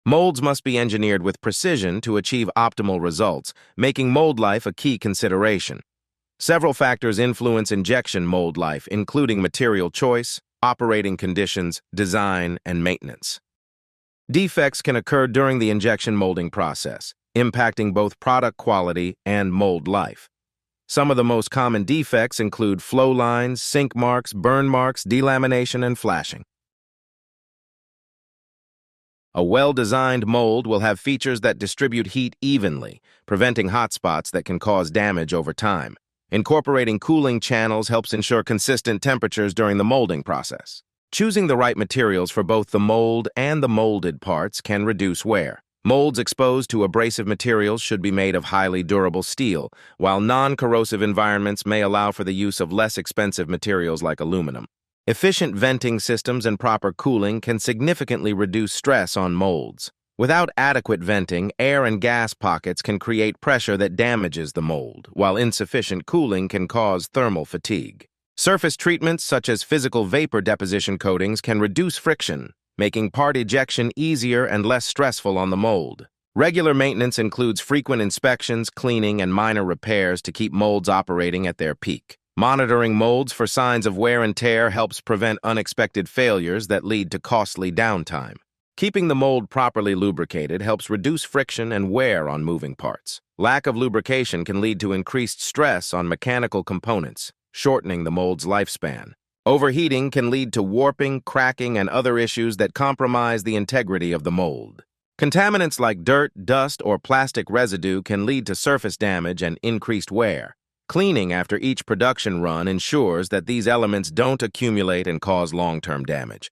Molds must be engineered with precision to achieve optimal results, making mold life a key consideration. Several factors influence injection mold life, including material choice, operating conditions, design, and maintenance. Defects can occur during the injection molding process, impacting both product quality and mold life. Some of the most common defects include flow lines, sink marks, burn marks, delamination, and flashing. A well-designed mold will have features that distribute heat evenly, preventing hotspots that can cause damage over time. Incorporating cooling channels helps ensure consistent temperatures during the molding process. Choosing the right materials for both the mold and the molded parts can reduce wear. Molds exposed to abrasive materials should be made of highly durable steel, while non-corrosive environments may allow for the use of less expensive materials like aluminum. Efficient venting systems and proper cooling can significantly reduce stress on molds. Without adequate venting, air and gas pockets can create pressure that damages the mold, while insufficient cooling can cause thermal fatigue. Surface treatments such as physical vapor deposition coatings can reduce friction, making part ejection easier and less stressful on the mold. Regular maintenance includes frequent inspections, cleaning, and minor repairs to keep molds operating at their peak. Monitoring molds for signs of wear and tear helps prevent unexpected failures that lead to costly downtime. Keeping the mold properly lubricated helps reduce friction and wear on moving parts. Lack of lubrication can lead to increased stress on mechanical components, shortening the mold's lifespan. Overheating can lead to warping, cracking, and other issues that compromise the integrity of the mold. Contaminants like dirt, dust, or plastic residue can lead to surface damage and increased wear. Cleaning after each production run ensures that these elements don't accumulate and cause long-term damage.